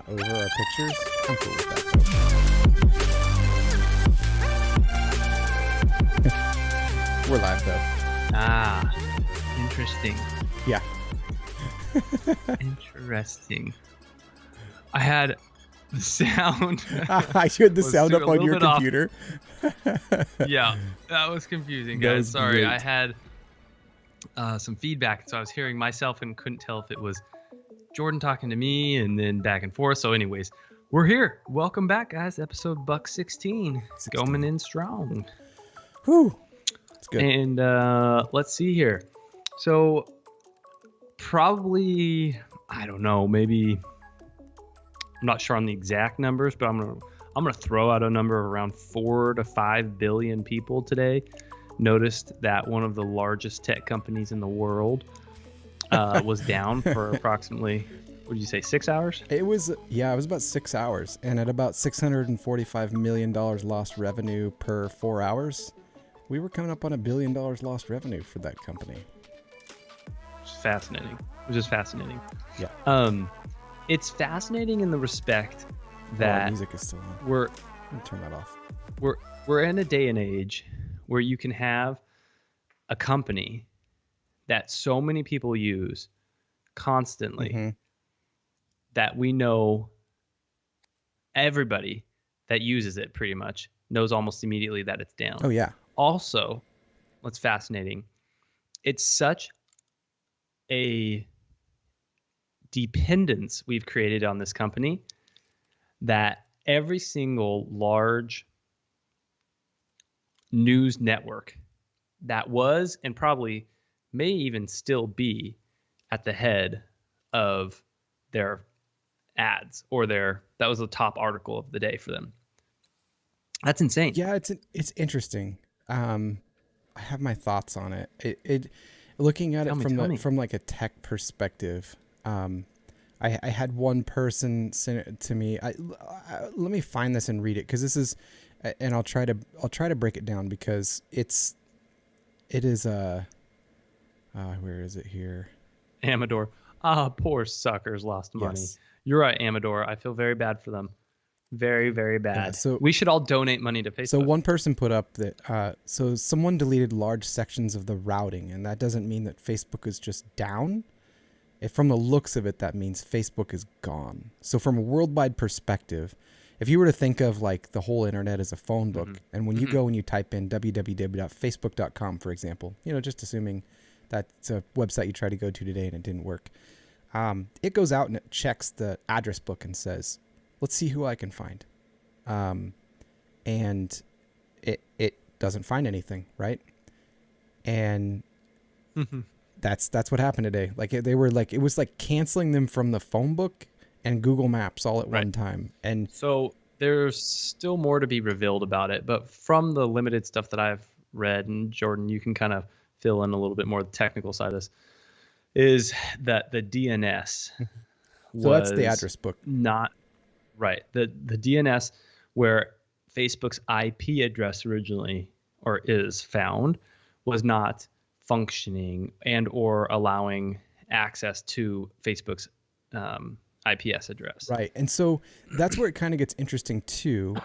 not over our pictures. I'm cool with that. We're live though. Ah, interesting. Yeah. Interesting. I had the sound. I heard the was sound a up on little your bit off. computer. Yeah, that was confusing, That guys. was Sorry, great. I had some feedback, so I was hearing myself and couldn't tell if it was Jordan talking to me and then back and forth. So, anyways, we're here. Welcome back, guys. Episode Buck 16. 16. Going in strong. Whew. It's good. And let's see here. So, probably, I don't know, maybe, I'm not sure on the exact numbers, but I'm gonna throw out a number of around 4 to 5 billion people today noticed that one of the largest tech companies in the world was down for approximately, what did you say, 6 hours? It was about 6 hours, and at about $645 million lost revenue per 4 hours, we were coming up on $1 billion lost revenue for that company. Which is fascinating. It was just fascinating. Yeah. It's fascinating in the respect Our that music is still on. we're Let me turn that off. we're in a day and age where you can have a company that so many people use constantly Mhm. that we know everybody that uses it pretty much knows almost immediately that it's down. Oh yeah. Also, what's fascinating, it's such a dependence we've created on this company that every single large news network that was and probably may even still be at the head of their ads or that was the top article of the day for them. That's insane. Yeah, it's interesting. I have my thoughts on it. It looking at Tell it me. from like a tech perspective. I had one person send it to me. Let me find this and read it because this is, and I'll try to break it down because it is where is it here? Amador. Poor suckers lost money. Yes. You're right, Amador. I feel very bad for them. Very, very bad. Yeah, so we should all donate money to Facebook. So one person put up that so someone deleted large sections of the routing, and that doesn't mean that Facebook is just down. From the looks of it, that means Facebook is gone. So from a worldwide perspective, if you were to think of like the whole internet as a phone book, and when you go and you type in www.facebook.com, for example, just assuming that's a website you tried to go to today and it didn't work, it goes out and it checks the address book and says, let's see who I can find. And it doesn't find anything, right? And that's what happened today. Like they were like, it was like canceling them from the phone book and Google Maps all at one time. And so there's still more to be revealed about it, but from the limited stuff that I've read, and Jordan, you can kind of fill in a little bit more the technical side of this, is that the DNS so that's the address book. Not right. The DNS where Facebook's IP address originally or is found was not functioning and or allowing access to Facebook's IPS address. Right. And so that's where it kind of gets interesting too,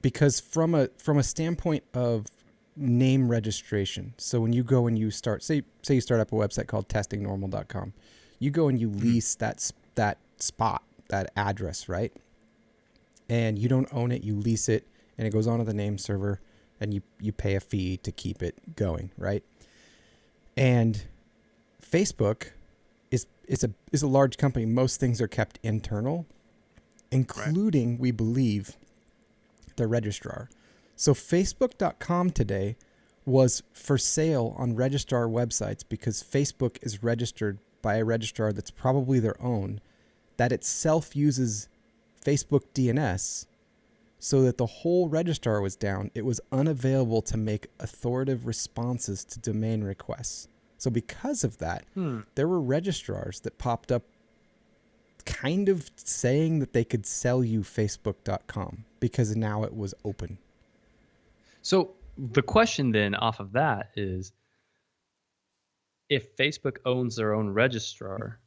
because from a standpoint of name registration. So when you go and you start, say you start up a website called testingnormal.com, you go and you lease that spot, that address, right? And you don't own it, you lease it, and it goes onto the name server, and you pay a fee to keep it going, right? And Facebook is a large company. Most things are kept internal, including, we believe, the registrar. So Facebook.com today was for sale on registrar websites because Facebook is registered by a registrar that's probably their own, that itself uses Facebook DNS, so that the whole registrar was down. It was unavailable to make authoritative responses to domain requests. So because of that, there were registrars that popped up kind of saying that they could sell you Facebook.com because now it was open. So the question then off of that is, if Facebook owns their own registrar,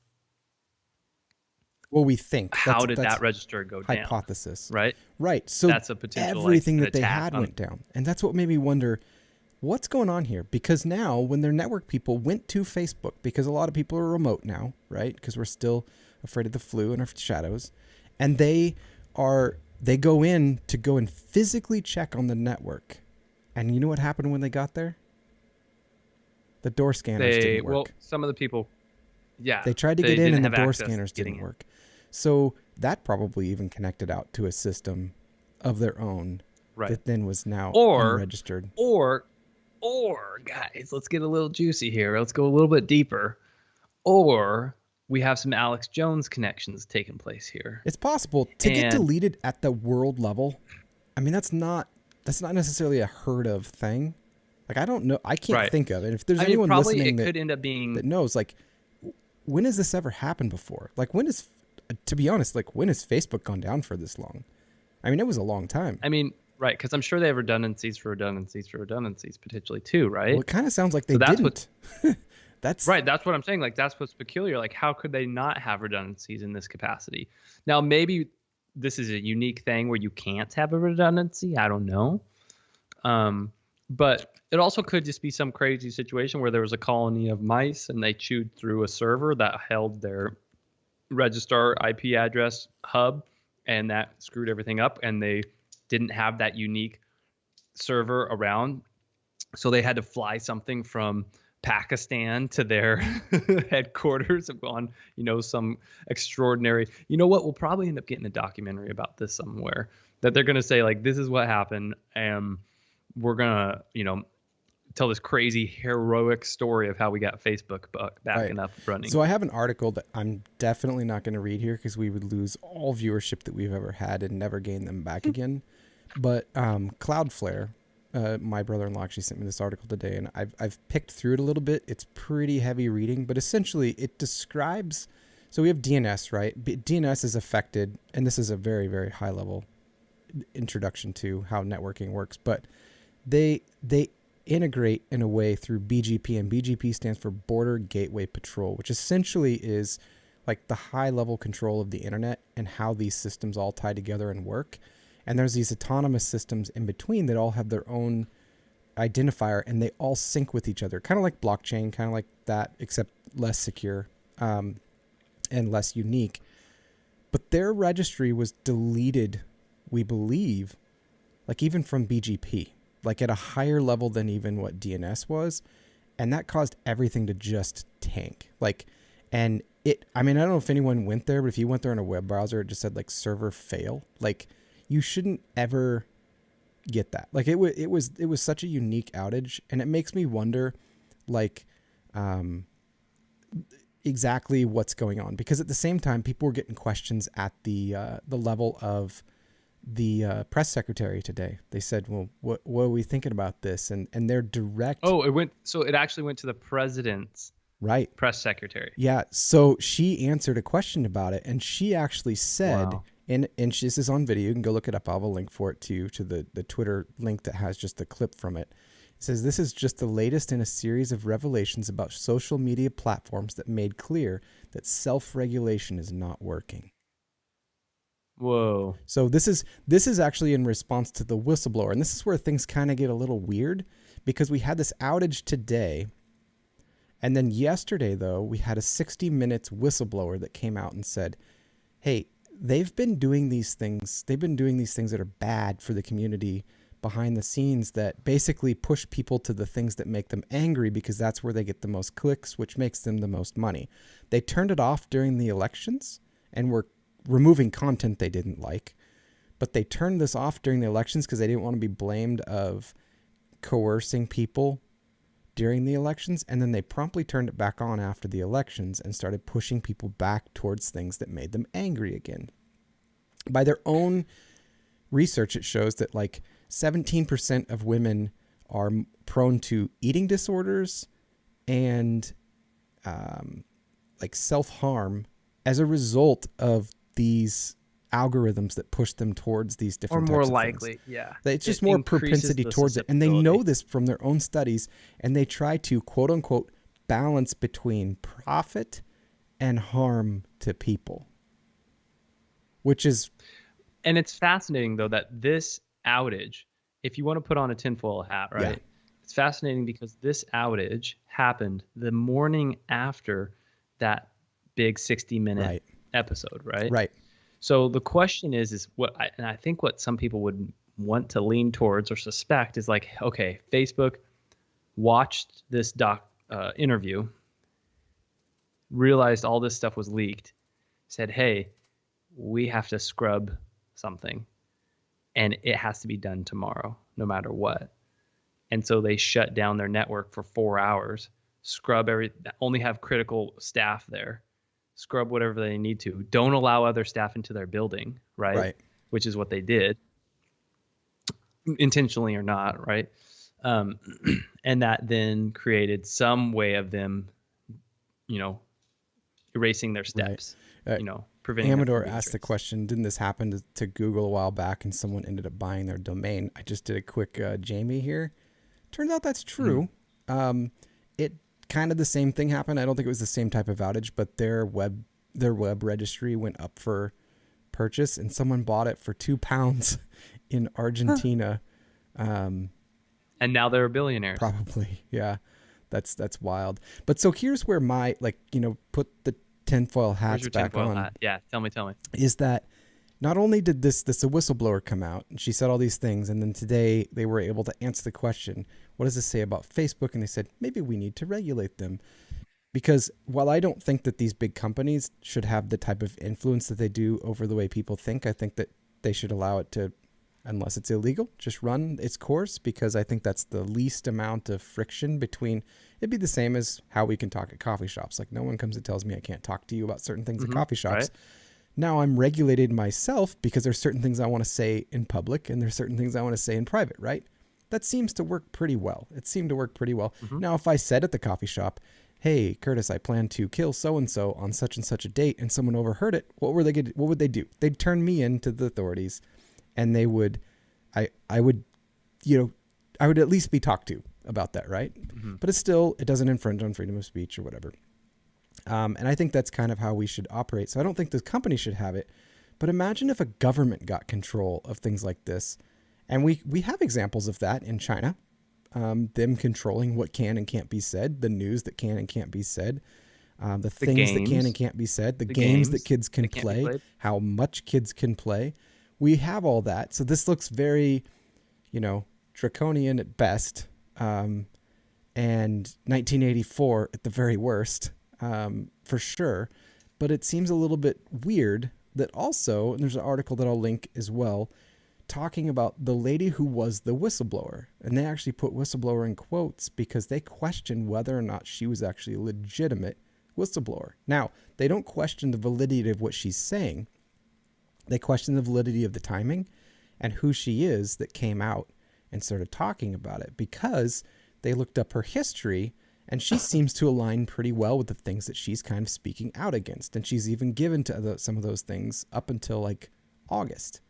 Well, we think how did that's that register go down? hypothesis, Right? right? So That's a potential everything like, that they attack had on, went down, and that's what made me wonder what's going on here. Because now, when their network people went to Facebook, because a lot of people are remote now, right? Because we're still afraid of the flu and our shadows, and they go in to go and physically check on the network, and you know what happened when they got there? The door scanners didn't work. Well, some of the people, yeah, they tried to get in and the door access scanners getting didn't work. So that probably even connected out to a system of their own right. that then was now unregistered. Or guys, let's get a little juicy here. Let's go a little bit deeper. Or we have some Alex Jones connections taking place here. It's possible to get deleted at the world level. I mean, that's not necessarily a heard of thing. Like, I don't know. I can't think of it. If there's anyone listening it could end up being that knows, like, when has this ever happened before? Like, to be honest, like, when has Facebook gone down for this long? I mean, it was a long time. I mean, right, because I'm sure they have redundancies potentially too, right? Well, it kind of sounds like they didn't. That's right. That's what I'm saying. Like, that's what's peculiar. Like, how could they not have redundancies in this capacity? Now, maybe this is a unique thing where you can't have a redundancy. I don't know. But it also could just be some crazy situation where there was a colony of mice and they chewed through a server that held their registrar IP address hub, and that screwed everything up, and they didn't have that unique server around. So they had to fly something from Pakistan to their headquarters on, some extraordinary, what, we'll probably end up getting a documentary about this somewhere, that they're going to say, like, this is what happened, and we're going to, tell this crazy heroic story of how we got Facebook back and up running. So I have an article that I'm definitely not going to read here because we would lose all viewership that we've ever had and never gain them back again. But Cloudflare, my brother-in-law actually sent me this article today, and I've picked through it a little bit. It's pretty heavy reading, but essentially it describes. So we have DNS, right? DNS is affected, and this is a very, very high level introduction to how networking works, but they integrate in a way through BGP, and BGP stands for Border Gateway Patrol, which essentially is like the high level control of the internet and how these systems all tie together and work. And there's these autonomous systems in between that all have their own identifier, and they all sync with each other, kind of like blockchain, kind of like that, except less secure and less unique. But their registry was deleted, we believe, like even from BGP, like at a higher level than even what DNS was. And that caused everything to just tank. I don't know if anyone went there, but if you went there in a web browser, it just said like server fail. Like, you shouldn't ever get that. Like, it was such a unique outage, and it makes me wonder, like, exactly what's going on, because at the same time, people were getting questions at the level of the press secretary today. They said, well, what are we thinking about this? And their direct... it actually went to the president's press secretary. Yeah. So she answered a question about it, and she actually said, wow. and this is on video, you can go look it up. I'll have a link for it to the Twitter link that has just the clip from it. It says, this is just the latest in a series of revelations about social media platforms that made clear that self-regulation is not working. Whoa. So this is actually in response to the whistleblower. And this is where things kind of get a little weird, because we had this outage today. And then yesterday, though, we had a 60 Minutes whistleblower that came out and said, hey, they've been doing these things. They've been doing these things that are bad for the community behind the scenes, that basically push people to the things that make them angry, because that's where they get the most clicks, which makes them the most money. They turned it off during the elections and were removing content they didn't like, but they turned this off during the elections because they didn't want to be blamed of coercing people during the elections. And then they promptly turned it back on after the elections and started pushing people back towards things that made them angry again. By their own research, it shows that like 17% of women are prone to eating disorders and like self-harm as a result of these algorithms that push them towards these different types of things. Or more likely, yeah. It's just more propensity towards it. And they know this from their own studies, and they try to, quote unquote, balance between profit and harm to people. which is And it's fascinating though that this outage, if you want to put on a tinfoil hat, right? yeah, It's fascinating because this outage happened the morning after that big 60-minute right, episode, right? right, So the question is and I think what some people would want to lean towards or suspect is like, okay, Facebook watched this interview, realized all this stuff was leaked, said, hey, we have to scrub something and it has to be done tomorrow, no matter what. And so they shut down their network for 4 hours, only have critical staff there, scrub whatever they need to. Don't allow other staff into their building, right? right. Which is what they did, intentionally or not, right? Um, and that then created some way of them, you know, erasing their steps, Uh, preventing them from Amador being asked the traced. question, didn't this happen to Google a while back and someone ended up buying their domain? I just did a quick Jamie here. Turns out that's true. It kind of the same thing happened. I don't think it was the same type of outage, but their web registry went up for purchase and someone bought it for £2 in Argentina. And now they're billionaires. Probably. Yeah. That's wild. But so here's where my, put the tinfoil hats back on. Hat? Yeah, tell me. Is that not only did this a whistleblower come out and she said all these things, and then today they were able to answer the question, what does this say about Facebook? And they said, maybe we need to regulate them. Because while I don't think that these big companies should have the type of influence that they do over the way people think, I think that they should allow it to, unless it's illegal, just run its course, because I think that's the least amount of friction between. It'd be the same as how we can talk at coffee shops. Like, no one comes and tells me I can't talk to you about certain things at coffee shops. Right. Now I'm regulated myself because there's certain things I want to say in public and there's certain things I want to say in private, right? That seems to work pretty well. It seemed to work pretty well. Now, if I said at the coffee shop, hey, Curtis, I plan to kill so-and-so on such and such a date, and someone overheard it, what would they do? They'd turn me in to the authorities, and I would at least be talked to about that, right? But it doesn't infringe on freedom of speech or whatever. And I think that's kind of how we should operate. So I don't think the company should have it, but imagine if a government got control of things like this. And we have examples of that in China, them controlling what can and can't be said, the news that can and can't be said, the things that can and can't be said, the games that kids can play, how much kids can play. We have all that. So this looks very, draconian at best, and 1984 at the very worst, for sure. But it seems a little bit weird that also, and there's an article that I'll link as well, talking about the lady who was the whistleblower. And they actually put whistleblower in quotes because they questioned whether or not she was actually a legitimate whistleblower. Now, they don't question the validity of what she's saying. They question the validity of the timing and who she is that came out and started talking about it, because they looked up her history and she seems to align pretty well with the things that she's kind of speaking out against. And she's even given to some of those things up until like August,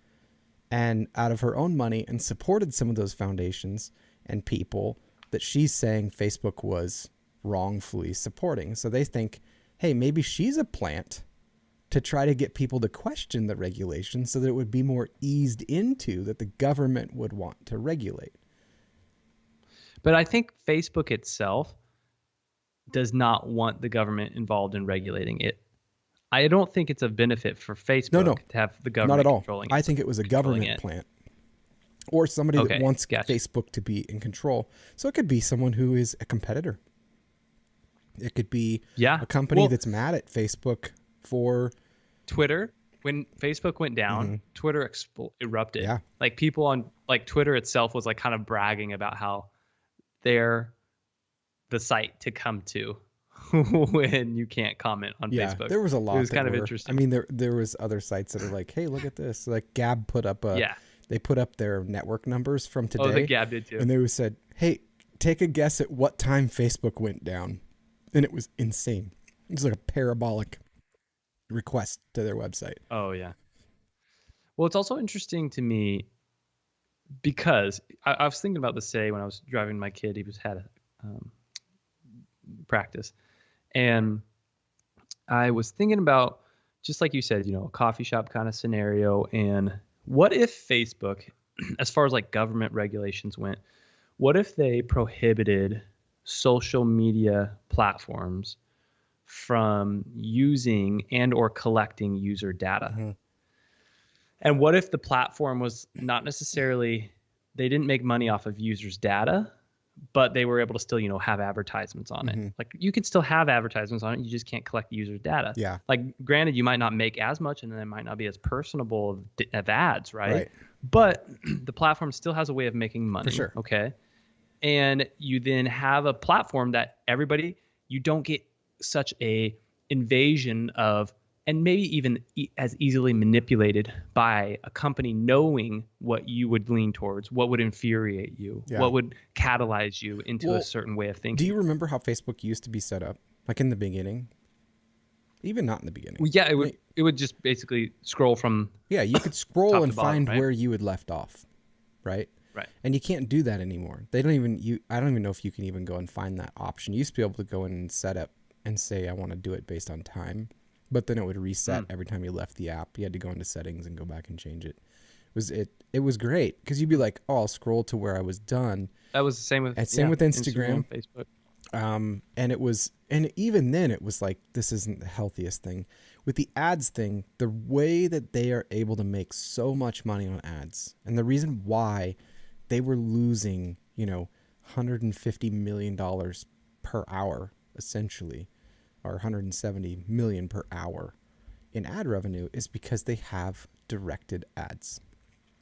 and out of her own money, and supported some of those foundations and people that she's saying Facebook was wrongfully supporting. So they think, hey, maybe she's a plant to try to get people to question the regulation so that it would be more eased into, that the government would want to regulate. But I think Facebook itself does not want the government involved in regulating it. I don't think it's a benefit for Facebook to have the government not at all. controlling it. I think it was a government plant or somebody that wants Facebook to be in control. So it could be someone who is a competitor. It could be a company that's mad at Facebook for Twitter. When Facebook went down, Twitter erupted. Yeah. Like people on Twitter itself was like kind of bragging about how they're the site to come to when you can't comment on Facebook. There was a lot. It was kind of interesting. I mean, there was other sites that are like, hey, look at this. Like Gab put up they put up their network numbers from today. Oh, the Gab did too. And they said, hey, take a guess at what time Facebook went down. And it was insane. It was like a parabolic request to their website. Oh, yeah. Well, it's also interesting to me because I was thinking about this today when I was driving my kid. He had practice. And I was thinking about just like you said, a coffee shop kind of scenario. And what if Facebook, as far as like government regulations went, what if they prohibited social media platforms from using and or collecting user data? Mm-hmm. And what if the platform was not necessarily, they didn't make money off of users' data, but they were able to still, have advertisements on Mm-hmm. it. Like you could still have advertisements on it. You just can't collect the user's data. Yeah. Like granted, you might not make as much and then it might not be as personable of ads, right? Right. But the platform still has a way of making money. For sure. Okay. And you then have a platform that everybody, you don't get such a invasion of, and maybe even as easily manipulated by a company knowing what you would lean towards, what would infuriate you, Yeah. what would catalyze you into Well, a certain way of thinking. Do you remember how Facebook used to be set up? Like in the beginning? Even not in the beginning. Well, yeah, it would just basically scroll from. Yeah, you could scroll Top and to bottom, find right? where you had left off, right? Right. And you can't do that anymore. They don't even I don't even know if you can even go and find that option. You used to be able to go in and set up and say I want to do it based on time, but then it would reset every time you left the app. You had to go into settings and go back and change it. It was great because you'd be like, oh, I'll scroll to where I was done. That was the same with with Instagram. Facebook. And even then it was like, this isn't the healthiest thing. With the ads thing, the way that they are able to make so much money on ads, and the reason why they were losing, $150 million per hour, essentially, or 170 million per hour in ad revenue is because they have directed ads.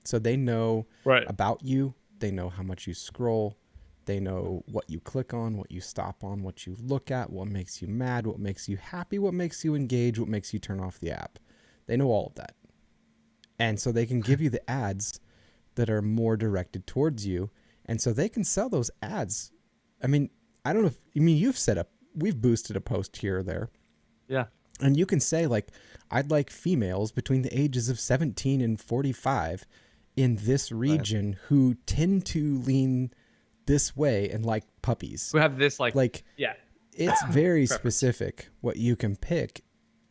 So they know about you. They know how much you scroll. They know what you click on, what you stop on, what you look at, what makes you mad, what makes you happy, what makes you engage, what makes you turn off the app. They know all of that. And so they can give you the ads that are more directed towards you. And so they can sell those ads. I mean, I don't know we've boosted a post here or there. Yeah. And you can say like, I'd like females between the ages of 17 and 45 in this region who tend to lean this way and like puppies. We have this yeah. It's very specific what you can pick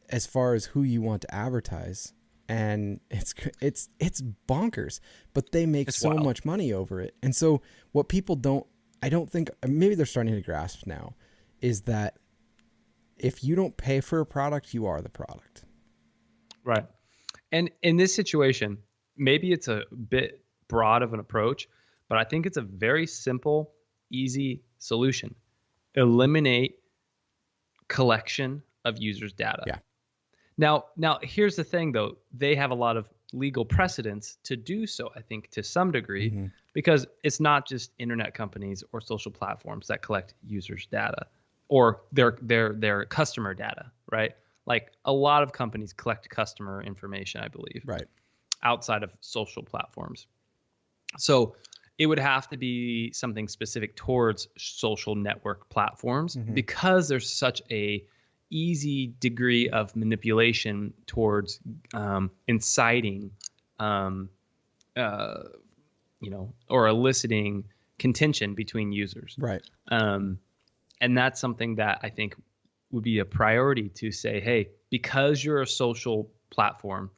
as far as who you want to advertise. And it's bonkers, but they make so much money over it. And so what people I don't think, maybe they're starting to grasp now, is that if you don't pay for a product, you are the product. Right. And in this situation, maybe it's a bit broad of an approach, but I think it's a very simple, easy solution. Eliminate collection of users' data. Yeah. Now here's the thing though. They have a lot of legal precedents to do so, I think, to some degree, because it's not just internet companies or social platforms that collect users' data or their customer data, right? Like a lot of companies collect customer information, I believe, right, outside of social platforms. So it would have to be something specific towards social network platforms because there's such a easy degree of manipulation towards inciting, or eliciting contention between users. Right. And that's something that I think would be a priority to say, hey, because you're a social platform,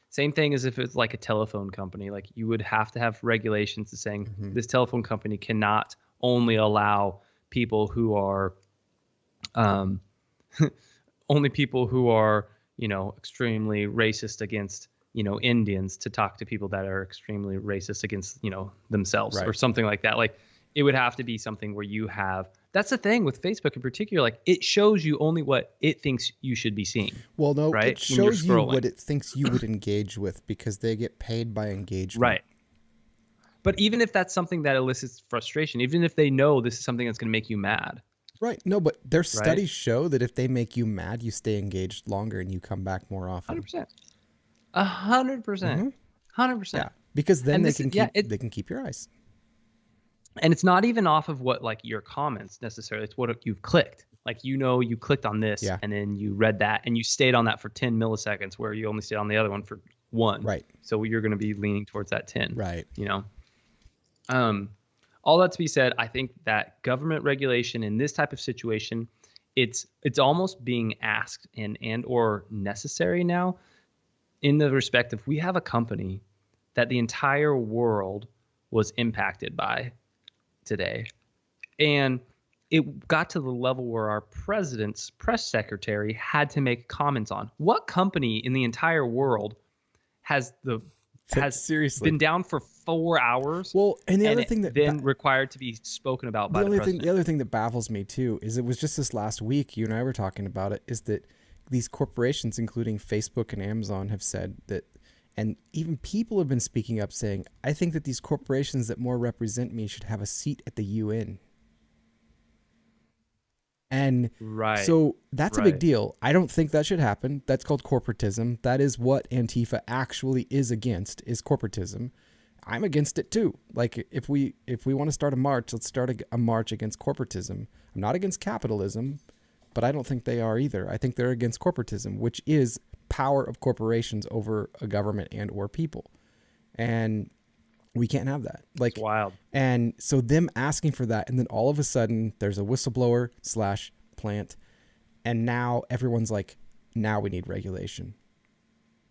same thing as if it's like a telephone company, like you would have to have regulations to saying this telephone company cannot only allow people who are, extremely racist against, Indians to talk to people that are extremely racist against, themselves or something like that. Like it would have to be something where you have, that's the thing with Facebook in particular, like it shows you only what it thinks you should be seeing. Well, no, right? It shows you what it thinks you would engage with because they get paid by engagement. Right. But even if that's something that elicits frustration, even if they know this is something that's going to make you mad. Right. No, but their studies show that if they make you mad, you stay engaged longer and you come back more often. 100%. 100%. 100%. Yeah. Because then they can keep your eyes. And it's not even off of what like your comments necessarily. It's what you've clicked. Like, you clicked on this and then you read that and you stayed on that for 10 milliseconds where you only stayed on the other one for 1. Right. So you're going to be leaning towards that 10. Right. All that to be said, I think that government regulation in this type of situation it's almost being asked and or necessary now, in the respect of we have a company that the entire world was impacted by today. And it got to the level where our president's press secretary had to make comments on what company in the entire world has Seriously. been down for 4 hours. Well, and the other thing that then required to be spoken about by the president. The other thing that baffles me too is it was just this last week, you and I were talking about it, is that these corporations, including Facebook and Amazon, have said that, and even people have been speaking up saying, I think that these corporations that more represent me should have a seat at the UN. And so that's a big deal. I don't think that should happen. That's called corporatism. That is what Antifa actually is against, is corporatism. I'm against it too. Like if we want to start a march, let's start a march against corporatism. I'm not against capitalism, but I don't think they are either. I think they're against corporatism, which is power of corporations over a government and or people. And we can't have that. Like, it's wild. And so them asking for that, and then all of a sudden there's a whistleblower / plant, and now everyone's like, now we need regulation.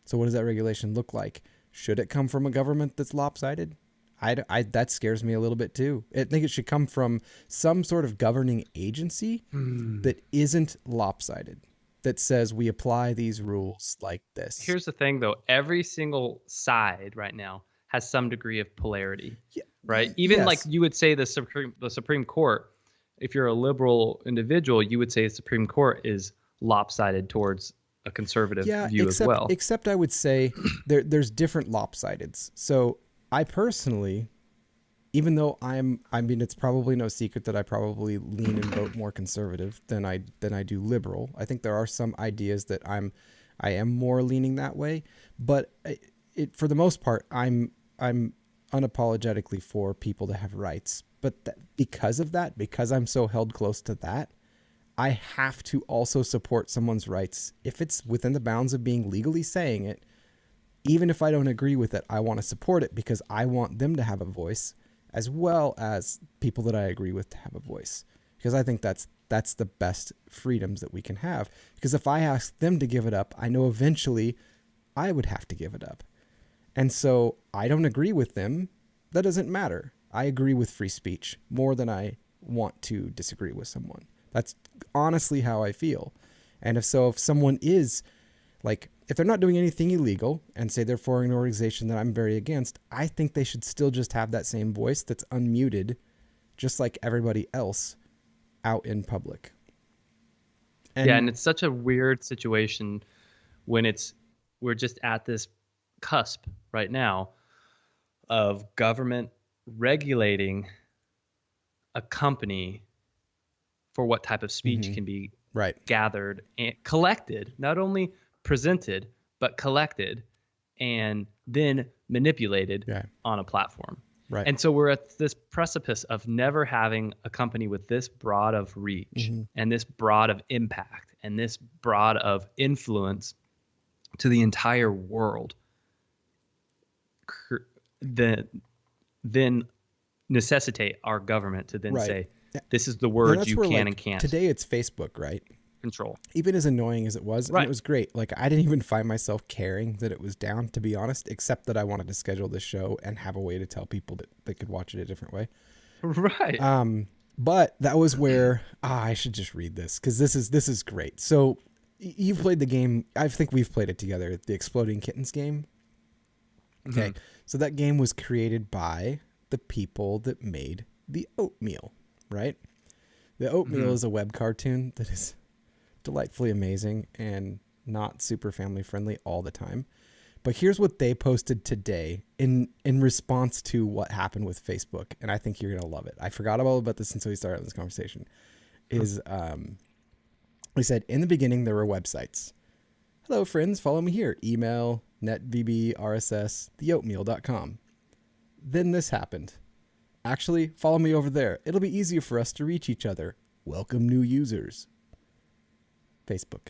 So what does that regulation look like? Should it come from a government that's lopsided? That scares me a little bit too. I think it should come from some sort of governing agency that isn't lopsided, that says we apply these rules like this. Here's the thing though, every single side right now has some degree of polarity, right? Even like you would say the Supreme Court, if you're a liberal individual, you would say the Supreme Court is lopsided towards a conservative view as well. Except I would say there's different lopsideds. So I personally, even though I mean, it's probably no secret that I probably lean and vote more conservative than I do liberal. I think there are some ideas that I am more leaning that way, but for the most part, I'm unapologetically for people to have rights. But because I'm so held close to that, I have to also support someone's rights if it's within the bounds of being legally saying it. Even if I don't agree with it, I want to support it because I want them to have a voice, as well as people that I agree with to have a voice. Because I think that's the best freedoms that we can have. Because if I ask them to give it up, I know eventually I would have to give it up. And so I don't agree with them. That doesn't matter. I agree with free speech more than I want to disagree with someone. That's honestly how I feel. And if someone is like, if they're not doing anything illegal and say they're for an organization that I'm very against, I think they should still just have that same voice that's unmuted, just like everybody else out in public. And it's such a weird situation when we're just at this cusp right now of government regulating a company for what type of speech can be gathered and collected, not only presented, but collected and then manipulated on a platform. Right. And so we're at this precipice of never having a company with this broad of reach and this broad of impact and this broad of influence to the entire world then necessitate our government to then say, this is the words you can and can't. Today it's Facebook, right? Control. Even as annoying as it was, and it was great. Like I didn't even find myself caring that it was down, to be honest, except that I wanted to schedule this show and have a way to tell people that they could watch it a different way. Right. But that was where I should just read this because this is great. So you've played the game. I think we've played it together. The Exploding Kittens game. Okay. So that game was created by the people that made the Oatmeal, right? The Oatmeal is a web cartoon that is delightfully amazing and not super family friendly all the time. But here's what they posted today in response to what happened with Facebook. And I think you're going to love it. I forgot all about this until we started this conversation. We said, in the beginning, there were websites. Hello, friends. Follow me here. Email, NetVB, RSS, theoatmeal.com. Then this happened. Actually, follow me over there. It'll be easier for us to reach each other. Welcome new users. Facebook.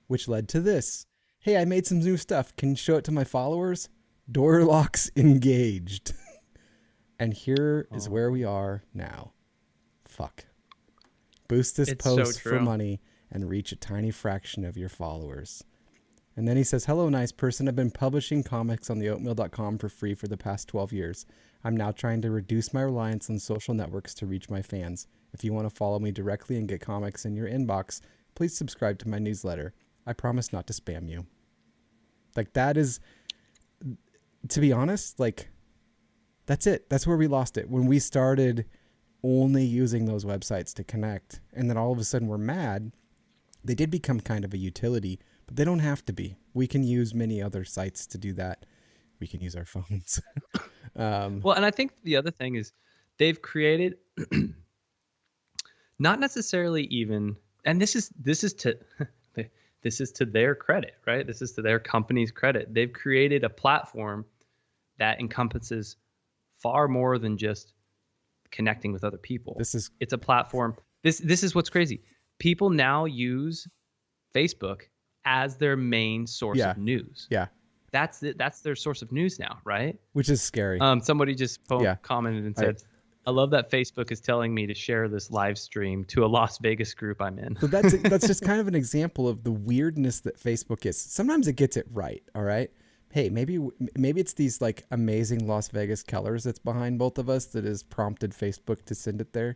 Which led to this. Hey, I made some new stuff. Can you show it to my followers? Door locks engaged. And here is where we are now. Fuck. Boost this post for money. and reach a tiny fraction of your followers. And then he says, hello, nice person. I've been publishing comics on the oatmeal.com for free for the past 12 years. I'm now trying to reduce my reliance on social networks to reach my fans. If you want to follow me directly and get comics in your inbox, please subscribe to my newsletter. I promise not to spam you. Like, that is, to be honest, like, that's it. That's where we lost it. When we started only using those websites to connect, and then all of a sudden we're mad, they did become kind of a utility, but they don't have to be. We can use many other sites to do that. We can use our phones. Well, and I think the other thing is they've created not necessarily even, and this is to this is to their credit, right? This is to their company's credit. They've created a platform that encompasses far more than just connecting with other people. It's a platform. This is what's crazy. People now use Facebook as their main source of news. Yeah. That's their source of news now, right? Which is scary. Somebody just commented and said, I love that Facebook is telling me to share this live stream to a Las Vegas group I'm in. So that's just kind of an example of the weirdness that Facebook is. Sometimes it gets it right, all right? Hey, maybe it's these like amazing Las Vegas Kellers that's behind both of us that has prompted Facebook to send it there.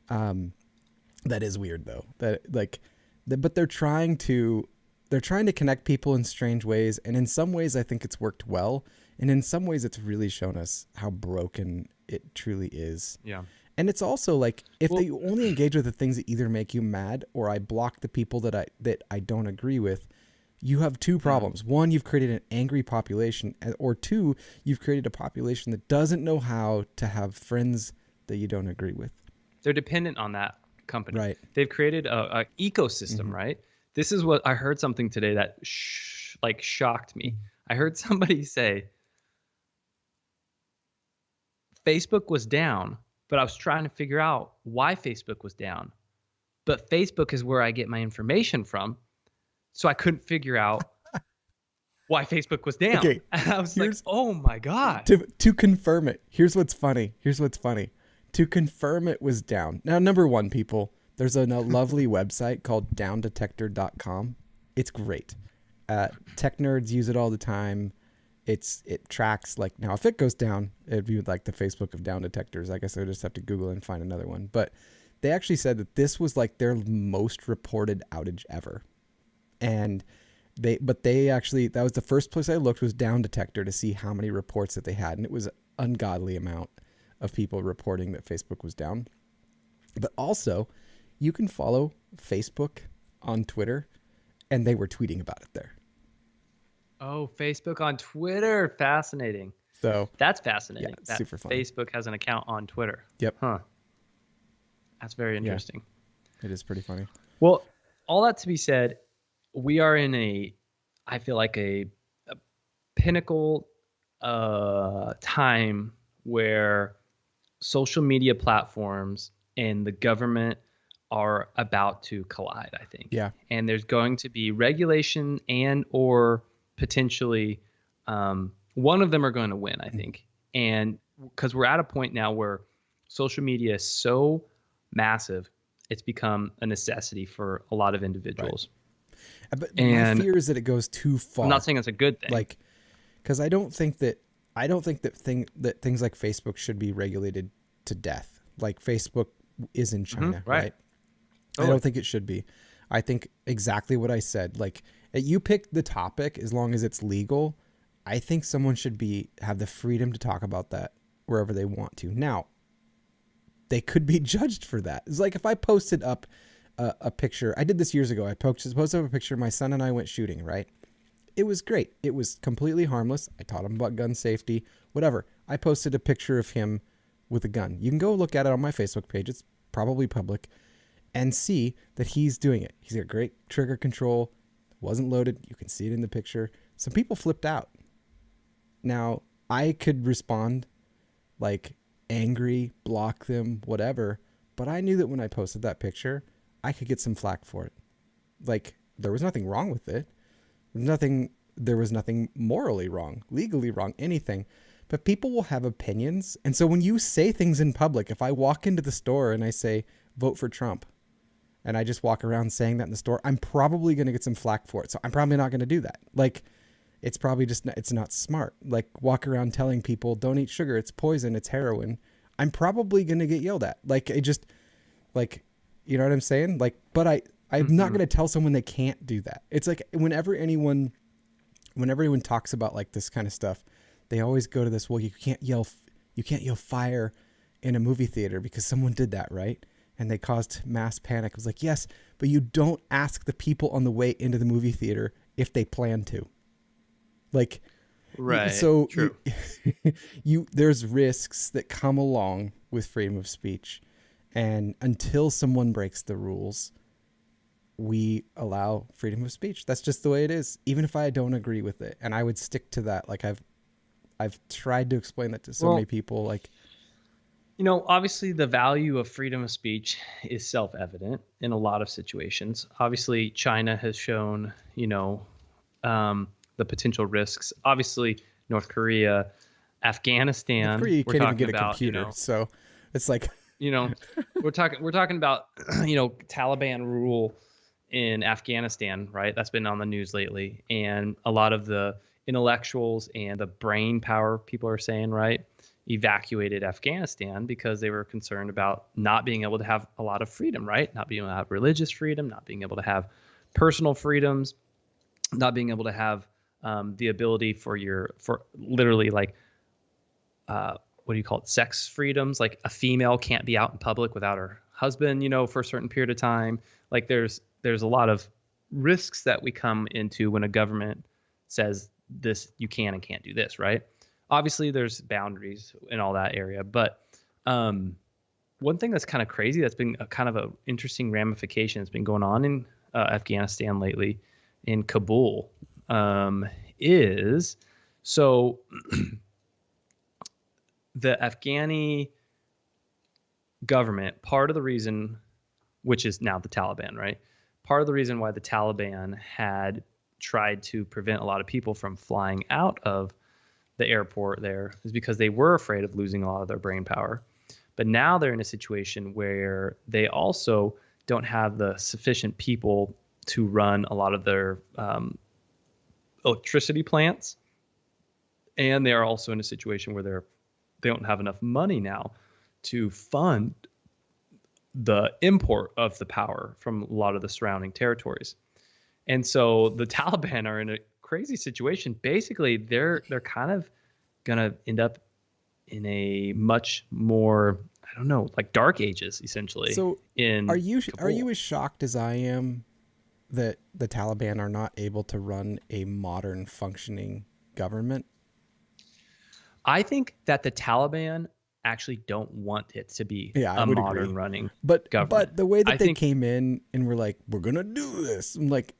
That is weird though. But they're trying to connect people in strange ways, and in some ways I think it's worked well, and in some ways it's really shown us how broken it truly is. Yeah. And it's also like, if they only engage with the things that either make you mad or I block the people that I don't agree with, you have two problems. One, you've created an angry population, or two, you've created a population that doesn't know how to have friends that you don't agree with. They're dependent on that company. Right. They've created a ecosystem, right? This is what I heard something today that shocked me. I heard somebody say Facebook was down, but I was trying to figure out why Facebook was down. But Facebook is where I get my information from. So I couldn't figure out why Facebook was down. Okay, and I was like, oh my God. To confirm it, here's what's funny. To confirm it was down. Now, number one, people, there's a lovely website called downdetector.com. It's great. Tech nerds use it all the time. It tracks, like, now if it goes down, it'd be like the Facebook of down detectors. I guess I just have to Google and find another one. But they actually said that this was like their most reported outage ever. And that was the first place I looked, was Down Detector, to see how many reports that they had. And it was an ungodly amount of people reporting that Facebook was down. But also, you can follow Facebook on Twitter, and they were tweeting about it there. Oh, Facebook on Twitter. Fascinating. So that's fascinating. Yeah, super fun. Facebook has an account on Twitter. Yep. Huh. That's very interesting. Yeah, it is pretty funny. Well, all that to be said, we are in I feel like a pinnacle time where social media platforms and the government are about to collide, I think. Yeah. And there's going to be regulation and or potentially one of them are going to win, I think. And because we're at a point now where social media is so massive, it's become a necessity for a lot of individuals. Right. But my fear is that it goes too far. I'm not saying it's a good thing. Like, because I don't think that things like Facebook should be regulated to death. Like Facebook is in China, right? Totally. I don't think it should be. I think exactly what I said. Like, you pick the topic as long as it's legal. I think someone should have the freedom to talk about that wherever they want to. Now, they could be judged for that. It's like if I posted up a picture. I did this years ago. I posted up a picture. My son and I went shooting, right? It was great. It was completely harmless. I taught him about gun safety, whatever. I posted a picture of him with a gun. You can go look at it on my Facebook page. It's probably public, and see that he's doing it. He's got great trigger control. Wasn't loaded. You can see it in the picture. Some people flipped out. Now, I could respond like angry, block them, whatever. But I knew that when I posted that picture, I could get some flack for it. Like, there was nothing wrong with it. There was nothing morally wrong, legally wrong, anything. But people will have opinions. And so when you say things in public, if I walk into the store and I say, vote for Trump, and I just walk around saying that in the store, I'm probably going to get some flack for it. So I'm probably not going to do that. Like, it's probably just, it's not smart. Like, walk around telling people, don't eat sugar, it's poison, it's heroin. I'm probably going to get yelled at. Like, it just, like, you know what I'm saying? Like, but I'm not going to tell someone they can't do that. It's like whenever anyone talks about like this kind of stuff, they always go to this, well, you can't yell fire in a movie theater because someone did that, right? And they caused mass panic. I was like, yes, but you don't ask the people on the way into the movie theater if they plan to. Like, Right. so True. there's risks that come along with freedom of speech. And until someone breaks the rules, we allow freedom of speech. That's just the way it is, even if I don't agree with it. And I would stick to that. Like, I've tried to explain that to so many people. Like, obviously the value of freedom of speech is self-evident in a lot of situations. Obviously, China has shown, the potential risks. Obviously, North Korea, Afghanistan. you we're can't even talking get a about, computer. So it's like, we're talking about, Taliban rule in Afghanistan, right? That's been on the news lately. And a lot of the intellectuals and the brain power, people are saying, right, evacuated Afghanistan because they were concerned about not being able to have a lot of freedom, right? Not being able to have religious freedom, not being able to have personal freedoms, not being able to have the ability for literally like, what do you call it? Sex freedoms. Like a female can't be out in public without her husband, for a certain period of time. Like there's a lot of risks that we come into when a government says this, you can and can't do this, right? Obviously there's boundaries in all that area, but one thing that's kind of crazy, that's been a kind of a interesting ramification that's been going on in Afghanistan lately, in Kabul, is so the Afghani government, part of the reason, which is now the Taliban, right? Part of the reason why the Taliban had tried to prevent a lot of people from flying out of the airport there is because they were afraid of losing a lot of their brain power. But now they're in a situation where they also don't have the sufficient people to run a lot of their electricity plants. And they are also in a situation where they don't have enough money now to fund the import of the power from a lot of the surrounding territories. And so the Taliban are in a crazy situation. Basically, they're kind of going to end up in a much more, I don't know, like dark ages, essentially. so in are you Kabul. as shocked as I am that the Taliban are not able to run a modern functioning government? I think that the Taliban actually don't want it to be Yeah, I a would modern agree. running But government. the way that I they think, came in and were like, we're gonna do this, I'm like,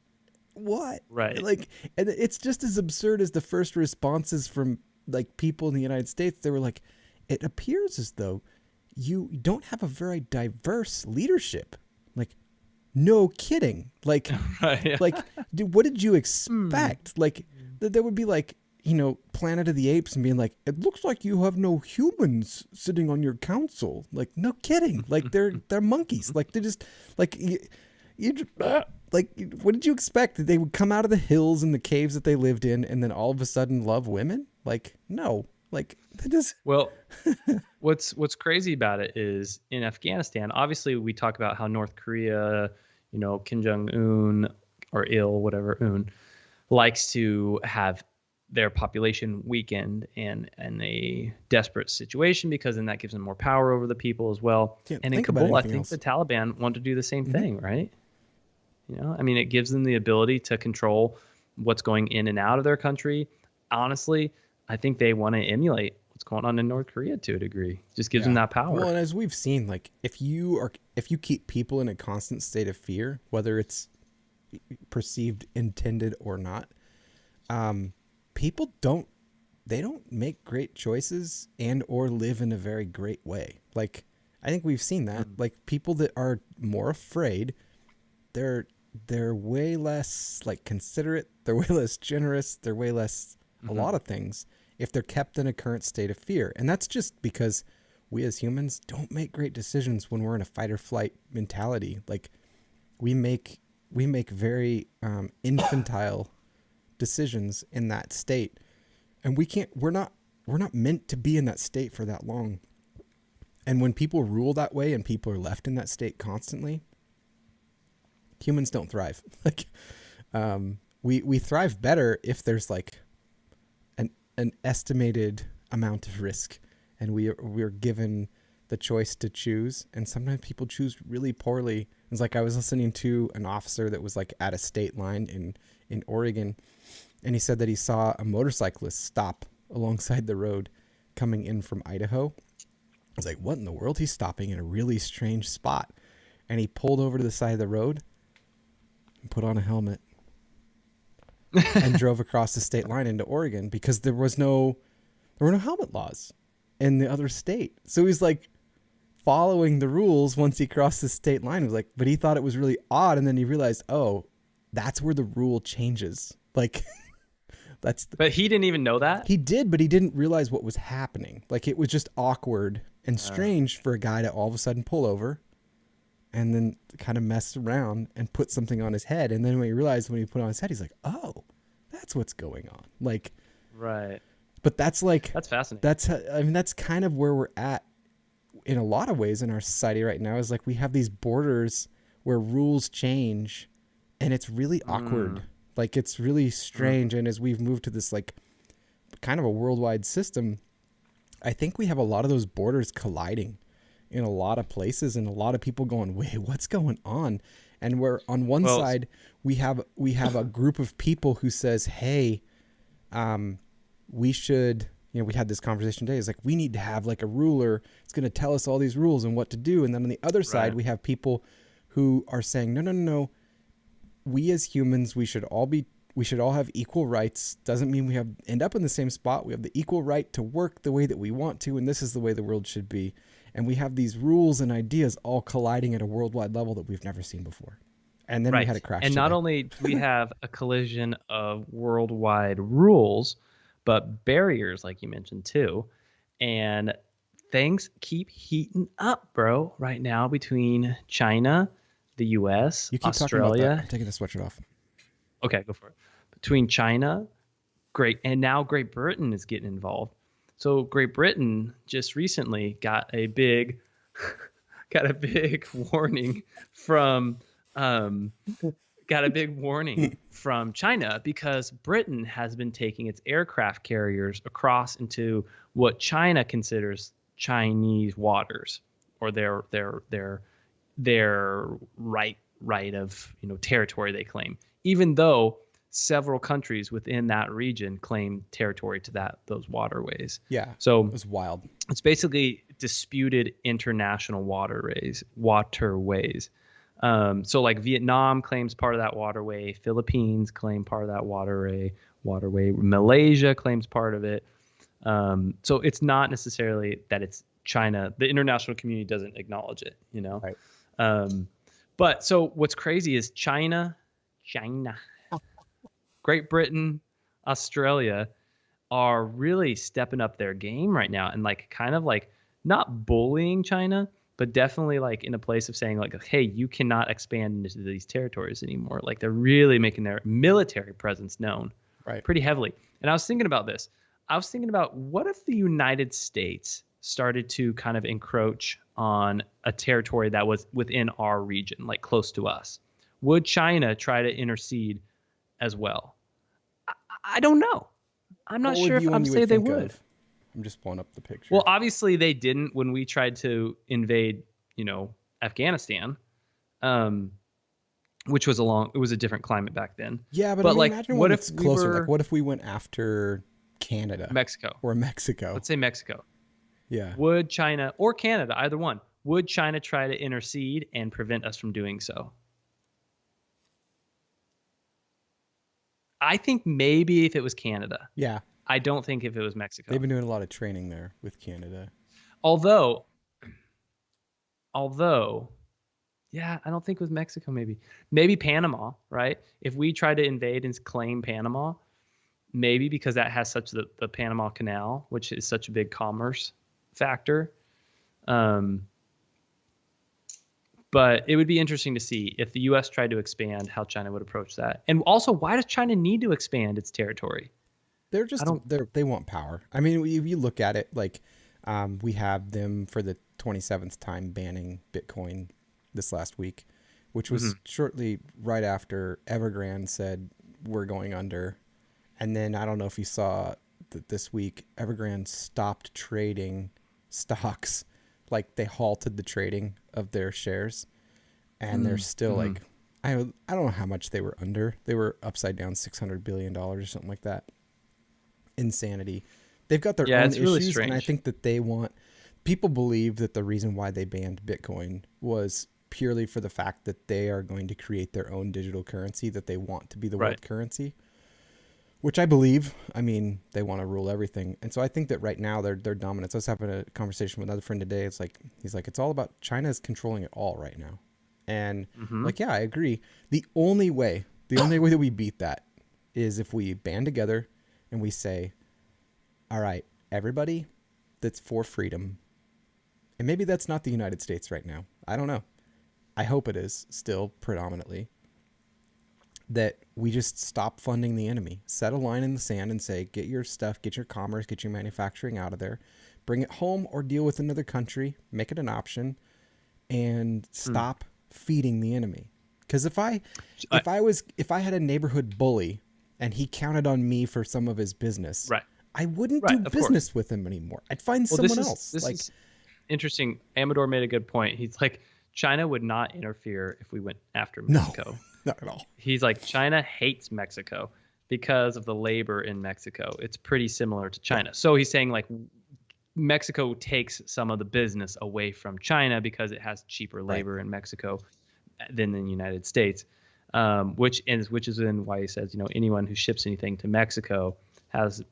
what? right. Like, and it's just as absurd as the first responses from like people in the United States. They were like, it appears as though you don't have a very diverse leadership. Like, no kidding. Like, Right, yeah. like, dude, what did you expect? Like, there would be like, Planet of the Apes and being like, it looks like you have no humans sitting on your council. Like, no kidding. Like, they're monkeys. Like, they're just like you just, like, what did you expect? That they would come out of the hills and the caves that they lived in and then all of a sudden love women? Like, no. Like, they just Well, what's crazy about it is in Afghanistan, obviously we talk about how North Korea, Kim Jong-un or whatever, Un, likes to have their population weakened and a desperate situation because then that gives them more power over the people as well. Can't And in think about Kabul, I anything think else. the Taliban want to do the same thing, right? I mean, it gives them the ability to control what's going in and out of their country. Honestly, I think they want to emulate what's going on in North Korea to a degree. Just gives them that power. Well, and as we've seen, like, if you keep people in a constant state of fear, whether it's perceived intended or not, people don't make great choices and or live in a very great way. Like, I think we've seen that. Like, people that are more afraid, they're way less like considerate, they're way less generous, they're way less a lot of things if they're kept in a current state of fear. And that's just because we as humans don't make great decisions when we're in a fight or flight mentality. Like, we make very infantile decisions in that state, and we're not meant to be in that state for that long. And when people rule that way and people are left in that state constantly, humans don't thrive. Like, we thrive better if there's like an estimated amount of risk, and we're given the choice to choose. And sometimes people choose really poorly. It's like I was listening to an officer that was like at a state line in Oregon, and he said that he saw a motorcyclist stop alongside the road coming in from Idaho. I was like, what in the world? He's stopping in a really strange spot. And he pulled over to the side of the road and put on a helmet and drove across the state line into Oregon, because there were no helmet laws in the other state. So he's like following the rules once he crossed the state line. He was like, but he thought it was really odd. And then he realized, oh, that's where the rule changes. Like, but he didn't even know that. He did, but he didn't realize what was happening. Like, it was just awkward and strange for a guy to all of a sudden pull over and then kind of mess around and put something on his head. And then when he realized, when he put it on his head, he's like, oh, that's what's going on. Like, right. But that's fascinating. That's kind of where we're at in a lot of ways in our society right now, is like we have these borders where rules change, and it's really awkward. Like, it's really strange. And as we've moved to this like kind of a worldwide system, I think we have a lot of those borders colliding in a lot of places, and a lot of people going, wait, what's going on? And we're on one side, we have a group of people who says, hey, we should, we had this conversation today. It's like, we need to have like a ruler. It's going to tell us all these rules and what to do. And then on the other side, we have people who are saying, no. We as humans, we should all have equal rights. Doesn't mean we end up in the same spot. We have the equal right to work the way that we want to. And this is the way the world should be. And we have these rules and ideas all colliding at a worldwide level that we've never seen before. And then we had a crash. And not only do we have a collision of worldwide rules, but barriers, like you mentioned too. And things keep heating up, bro, right now between China, the US, you keep Australia. Talking about that. I'm taking the sweatshirt off. Okay, go for it. Between China, and now Great Britain is getting involved. So Great Britain just recently got a big warning from China, because Britain has been taking its aircraft carriers across into what China considers Chinese waters, or their right of territory they claim, even though several countries within that region claim territory to those waterways. Yeah. So it was wild. It's basically disputed international waterways. So like Vietnam claims part of that waterway, Philippines claim part of that waterway, Malaysia claims part of it. So it's not necessarily that it's China. The international community doesn't acknowledge it, Right. But so what's crazy is China, Great Britain, Australia are really stepping up their game right now, and like kind of like not bullying China, but definitely like in a place of saying like, hey, you cannot expand into these territories anymore. Like, they're really making their military presence known, right, pretty heavily. And I was thinking about this. I was thinking about, what if the United States started to kind of encroach on a territory that was within our region, like close to us? Would China try to intercede as well? I don't know. I'm not sure if I'm saying they would. I'm just pulling up the picture. Well, obviously they didn't when we tried to invade, Afghanistan, which was it was a different climate back then. Yeah, but I mean, like, imagine what if it's closer? Like, what if we went after Canada, Mexico, or Mexico? Let's say Mexico. Yeah. Would China or Canada, either one, would China try to intercede and prevent us from doing so? I think maybe if it was Canada. Yeah. I don't think if it was Mexico. They've been doing a lot of training there with Canada. Although, yeah, I don't think it was Mexico. Maybe Panama, right? If we try to invade and claim Panama, maybe because that has such the Panama Canal, which is such a big commerce factor. But it would be interesting to see if the U.S. tried to expand, how China would approach that. And also, why does China need to expand its territory? They're just they want power. I mean, if you look at it, like we have them for the 27th time banning Bitcoin this last week, which was shortly right after Evergrande said we're going under. And then I don't know if you saw that this week Evergrande stopped trading stocks, like they halted the trading of their shares, and they're still like I don't know how much they were under. They were upside down $600 billion or something like that. Insanity. They've got their own issues, really, and I think that people believe that the reason why they banned Bitcoin was purely for the fact that they are going to create their own digital currency, that they want to be the world currency, which I believe. I mean, they want to rule everything. And so I think that right now their dominance. I was having a conversation with another friend today. It's like, he's like, it's all about China is controlling it all right now. And like, yeah, I agree. The only way that we beat that is if we band together and we say, all right, everybody that's for freedom, and maybe that's not the United States right now. I don't know. I hope it is still predominantly, that we just stop funding the enemy, set a line in the sand and say, get your stuff, get your commerce, get your manufacturing out of there, bring it home or deal with another country, make it an option, and stop feeding the enemy. Because if I had a neighborhood bully and he counted on me for some of his business, I wouldn't do business with him anymore. I'd find someone else. This is interesting. Amador made a good point. He's like, China would not interfere if we went after Mexico. No, not at all. He's like, China hates Mexico because of the labor in Mexico. It's pretty similar to China. So he's saying like Mexico takes some of the business away from China because it has cheaper labor in Mexico than in the United States, which is then why he says, anyone who ships anything to Mexico has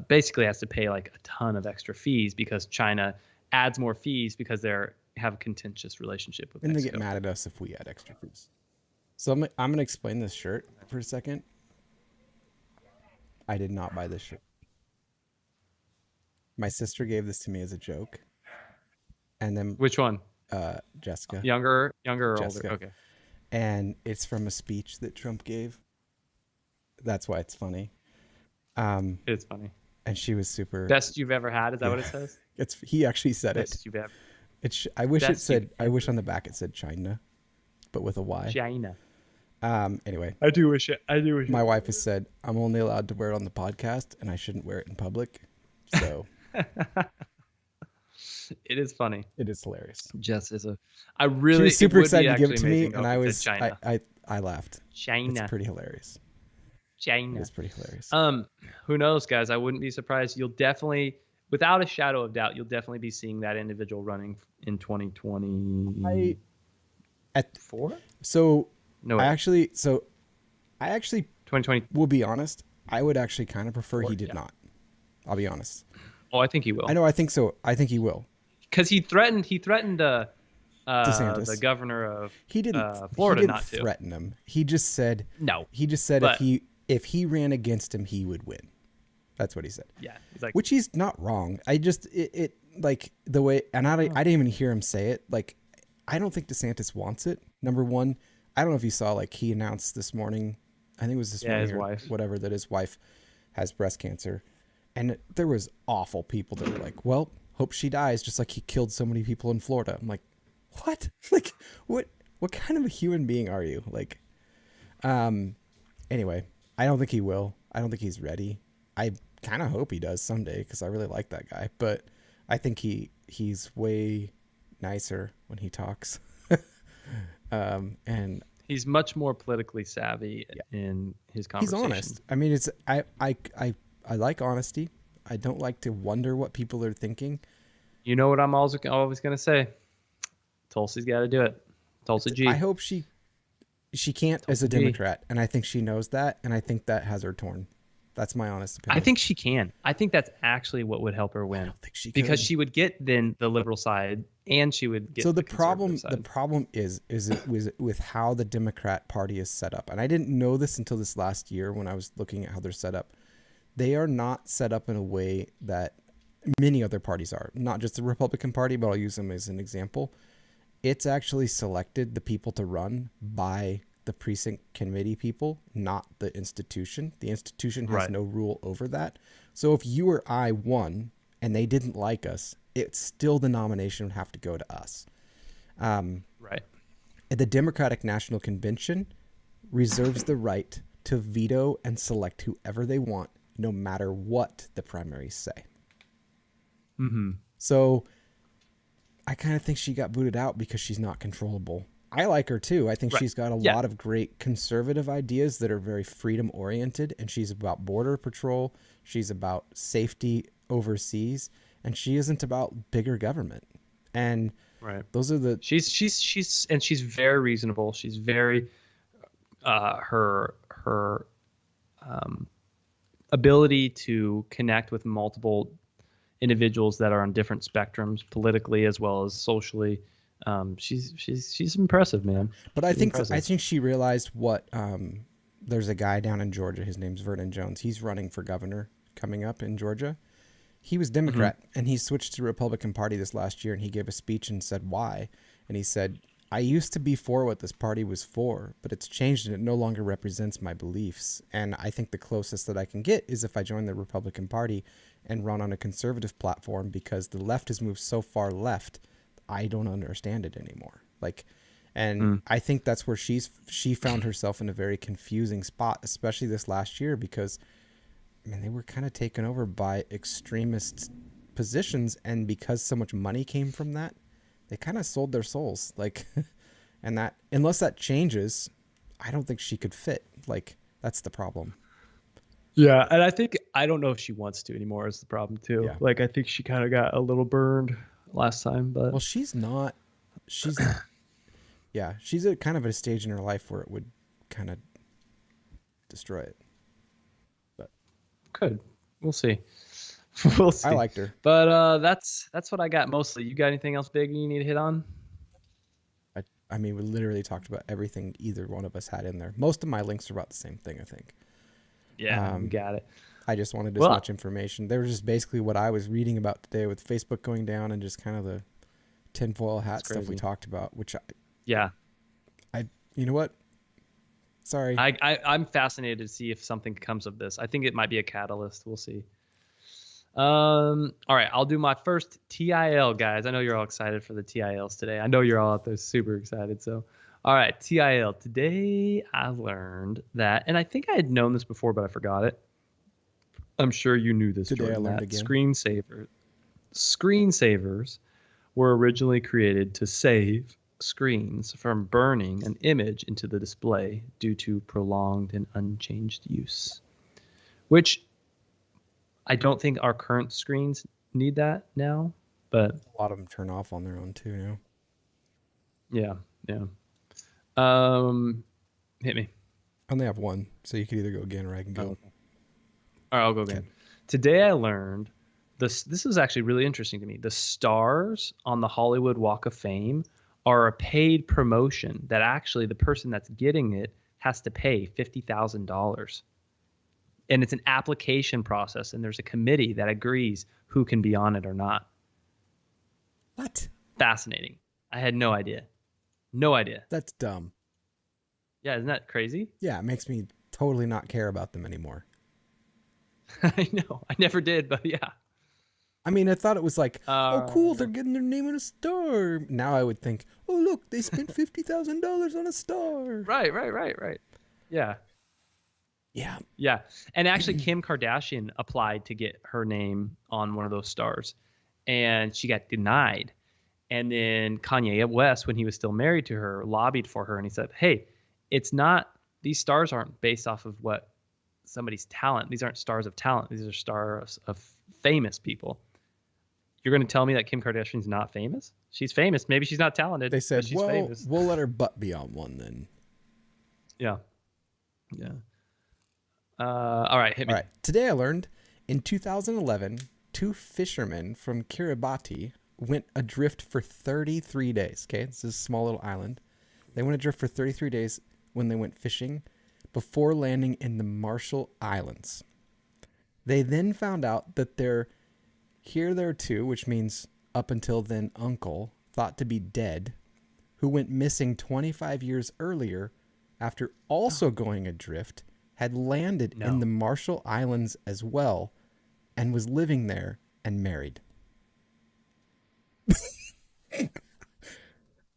basically has to pay like a ton of extra fees because China adds more fees because they have a contentious relationship with Mexico. And they get mad at us if we add extra fees. So I'm going to explain this shirt for a second. I did not buy this shirt. My sister gave this to me as a joke. And then which one? Jessica. Younger or Jessica. older? Okay. And it's from a speech that Trump gave. That's why it's funny. It's funny. And she was super best you've ever had. Is that what it says? He actually said best you've ever. I wish it said. I wish on the back it said China, but with a Y. China. Anyway, I do wish it. My wife has said I'm only allowed to wear it on the podcast, and I shouldn't wear it in public. So it is funny. It is hilarious. Jess is she was super excited to give it to me, and I laughed. China. It's pretty hilarious. China. It's pretty hilarious. Who knows, guys? I wouldn't be surprised. You'll definitely, without a shadow of doubt, you'll definitely be seeing that individual running in 2020. At 4? So no, I actually 2020. We'll be honest. I would actually kind of prefer he did not. I'll be honest. Oh, I think he will. I know. I think so. I think he will. Because he threatened DeSantis, the governor of He Florida, didn't not to threaten him. He just said no. He just said if he ran against him, he would win. That's what he said. Yeah, he's like, which he's not wrong. I just it like the way, and I didn't even hear him say it. Like, I don't think DeSantis wants it. Number one, I don't know if you saw, like, he announced this morning, I think it was this morning, his wife, whatever, that his wife has breast cancer, and there was awful people that were like, well, hope she dies, just like he killed so many people in Florida. I'm like, what? Like, what kind of a human being are you? Like, anyway, I don't think he will. I don't think he's ready. I kind of hope he does someday because I really like that guy, but I think he's way nicer when he talks. And he's much more politically savvy in his conversation. He's honest. I mean, I like honesty. I don't like to wonder what people are thinking. You know what I'm always going to say? Tulsi's got to do it. Tulsi G. I hope she can't as a Democrat, and I think she knows that, and I think that has her torn. That's my honest opinion. I think she can. I think that's actually what would help her win. I don't think she could. Because she would get then the liberal side, and she would get the problem is with how the Democrat Party is set up. And I didn't know this until this last year when I was looking at how they're set up. They are not set up in a way that many other parties are. Not just the Republican Party, but I'll use them as an example. it's actually selected the people to run by the precinct committee people, not the institution. The institution has Right. no rule over that. So if you or I won and they didn't like us, it's still the nomination would have to go to us. Right. The Democratic National Convention reserves the right to veto and select whoever they want, no matter what the primaries say. Mm-hmm. So I kind of think she got booted out because she's not controllable. I like her too. I think Right. she's got a Yeah. lot of great conservative ideas that are very freedom oriented, and she's about border patrol. She's about safety overseas, and she isn't about bigger government. And Right. those are the She's very reasonable. She's very her ability to connect with multiple individuals that are on different spectrums politically as well as socially. She's impressive, man. But I She's think impressive. she realized what there's a guy down in Georgia. His name's Vernon Jones. He's running for governor coming up in Georgia. He was Democrat and he switched to the Republican Party this last year, and he gave a speech and said why. And he said, I used to be for what this party was for, but it's changed and it no longer represents my beliefs. And I think the closest that I can get is if I join the Republican Party and run on a conservative platform, because the left has moved so far left, I don't understand it anymore. Like, and I think that's where she found herself in a very confusing spot, especially this last year, because man, they were kind of taken over by extremist positions, and because so much money came from that, they kind of sold their souls. Like, and that unless that changes, I don't think she could fit. Like, that's the problem. Yeah, and I don't know if she wants to anymore is the problem too. Yeah. Like I think she kind of got a little burned last time, but Well, she's not. She's yeah. She's at kind of a stage in her life where it would kind of destroy it. But could. We'll see. We'll see. I liked her. But that's what I got mostly. You got anything else big you need to hit on? I mean, we literally talked about everything either one of us had in there. Most of my links are about the same thing, I think. Yeah, we got it. I just wanted as Well- much information. They were just basically what I was reading about today with Facebook going down and just kind of the tinfoil hat stuff we crazy. talked about, which Yeah. you know what? Sorry. I'm fascinated to see if something comes of this. I think it might be a catalyst. We'll see. All right, I'll do my first TIL, guys. I know you're all excited for the TILs today. I know you're all out there super excited. So, all right, TIL. Today I learned that, and I think I had known this before, but I forgot it. I'm sure you knew this. Today I Jordan, learned that again. Screensavers were originally created to save screens from burning an image into the display due to prolonged and unchanged use, which I don't think our current screens need that now, but A lot of them turn off on their own too now. yeah. Hit me. I only have one, so you could either go again or I can go. All right, I'll go again. Today I learned this. This is actually really interesting to me. The stars on the Hollywood Walk of Fame are a paid promotion that actually the person that's getting it has to pay $50,000. And it's an application process, and there's a committee that agrees who can be on it or not. What? Fascinating. I had no idea. No idea. That's dumb. Yeah, isn't that crazy? Yeah, it makes me totally not care about them anymore. I know. I never did, but yeah. I mean, I thought it was like, oh, cool, they're getting their name on a star. Now I would think, oh, look, they spent $50,000 on a star. Right. Yeah. Yeah. And actually, Kim Kardashian applied to get her name on one of those stars, and she got denied. And then Kanye West, when he was still married to her, lobbied for her, and he said, hey, it's not, these stars aren't based off of what somebody's talent. These aren't stars of talent. These are stars of famous people. You're going to tell me that Kim Kardashian's not famous? She's famous. Maybe she's not talented. They but said, she's well, famous. we'll let her butt be on one then. Yeah. All right, hit me. All right. Today I learned in 2011, two fishermen from Kiribati went adrift for 33 days. Okay. This is a small little island. They went adrift for 33 days when they went fishing before landing in the Marshall Islands. They then found out that their here, there, too, which means up until then uncle, thought to be dead, who went missing 25 years earlier after also going adrift, had landed in the Marshall Islands as well and was living there and married.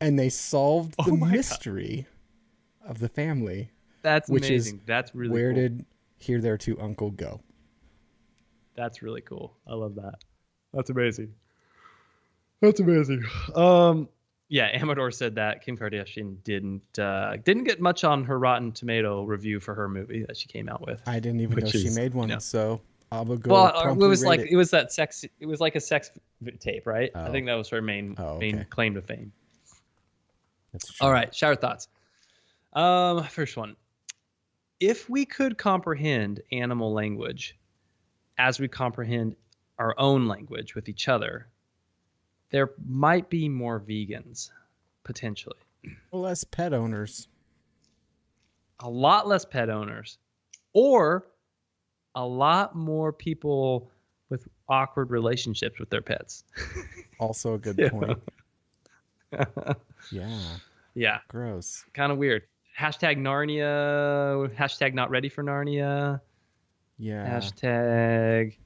And they solved the mystery of the family. That's which amazing. Is that's really where cool. did Here There To Uncle go? That's really cool. I love that. That's amazing. That's amazing. Yeah, Amador said that Kim Kardashian didn't get much on her Rotten Tomato review for her movie that she came out with. I didn't even know she made one, so I'll go. Well, it was like it was that sex. It was like a sex tape, right? Oh. I think that was her main claim to fame. That's true. All right, shower thoughts. First one: if we could comprehend animal language as we comprehend our own language with each other, there might be more vegans, potentially. Well, less pet owners. A lot less pet owners, or a lot more people with awkward relationships with their pets. Also a good point. Yeah. Yeah. Gross. Kind of weird. Hashtag Narnia. Hashtag not ready for Narnia. Yeah. Hashtag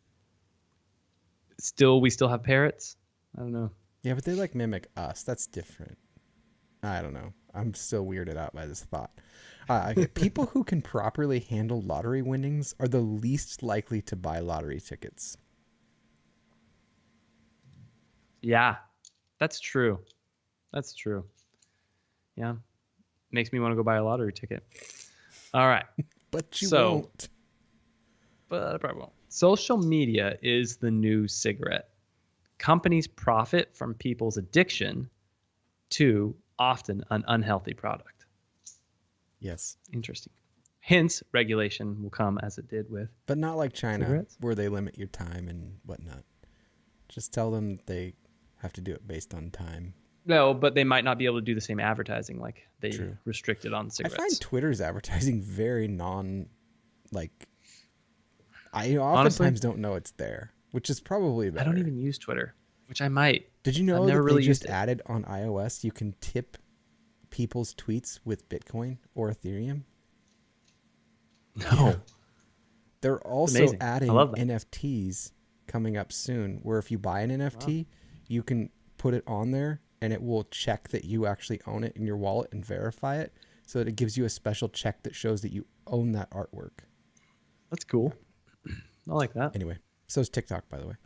we still have parrots. I don't know. Yeah, but they like mimic us. That's different. I don't know. I'm still weirded out by this thought. People who can properly handle lottery winnings are the least likely to buy lottery tickets. Yeah, that's true. That's true. Yeah. Makes me want to go buy a lottery ticket. All right. But you won't. But I probably won't. Social media is the new cigarette. Companies profit from people's addiction to often an unhealthy product. Yes. Interesting. Hence, regulation will come as it did with. But not like China, cigarettes? where they limit your time and whatnot. Just tell them they have to do it based on time. No, but they might not be able to do the same advertising like they restricted on cigarettes. I find Twitter's advertising very I oftentimes don't know it's there, which is probably better. I don't even use Twitter, which I might. Did you know I've never that really they just used it. added on iOS you can tip people's tweets with Bitcoin or Ethereum? No. They're also amazing. adding I love that. NFTs coming up soon, where if you buy an NFT, you can put it on there and it will check that you actually own it in your wallet and verify it, so that it gives you a special check that shows that you own that artwork. That's cool. I like that. Anyway, so is TikTok, by the way,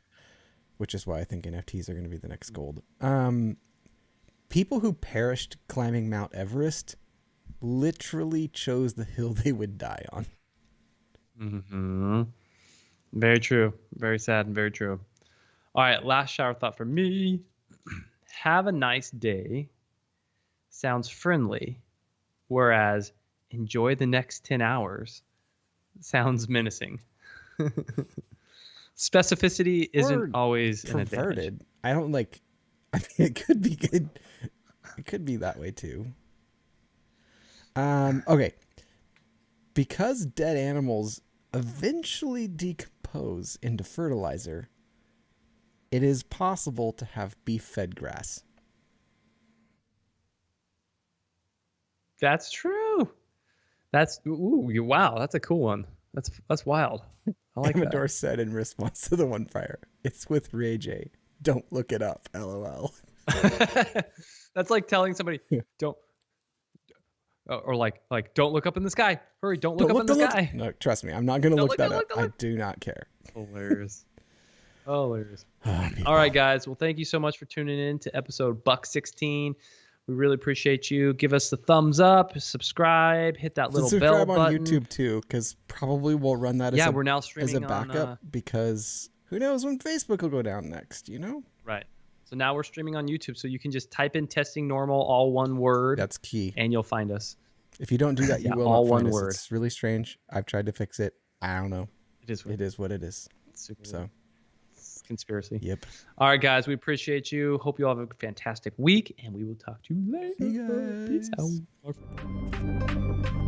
which is why I think NFTs are going to be the next gold. People who perished climbing Mount Everest literally chose the hill they would die on. Mm-hmm. Very true. Very sad and very true. All right, last shower thought for me. Have a nice day sounds friendly, whereas enjoy the next 10 hours sounds menacing. Specificity isn't always an advantage. Perverted. I don't like. I mean, it could be good. It could be that way too. Okay. Because dead animals eventually decompose into fertilizer, it is possible to have beef fed grass. That's true. Wow, that's a cool one. That's wild. I like Amador said in response to the one fire, "It's with Ray J. Don't look it up. LOL." that. That's like telling somebody don't don't look up in the sky. Hurry, don't look up in the sky. No, trust me, I'm not going to look that up. I do not care. Hilarious. Hilarious. All right, guys. Well, thank you so much for tuning in to episode Buck 16. We really appreciate you. Give us the thumbs up, subscribe, hit that little bell button. On YouTube too, because probably we'll run that we're now streaming as a backup, because who knows when Facebook will go down next, you know? Right. So now we're streaming on YouTube, so you can just type in testing normal, all one word. That's key. And you'll find us. If you don't do that, you will all not find one us. word. It's really strange. I've tried to fix it. I don't know. It is what it is. It's super so weird. Conspiracy. Yep. All right, guys. We appreciate you. Hope you all have a fantastic week, and we will talk to you later. See you guys. Peace out.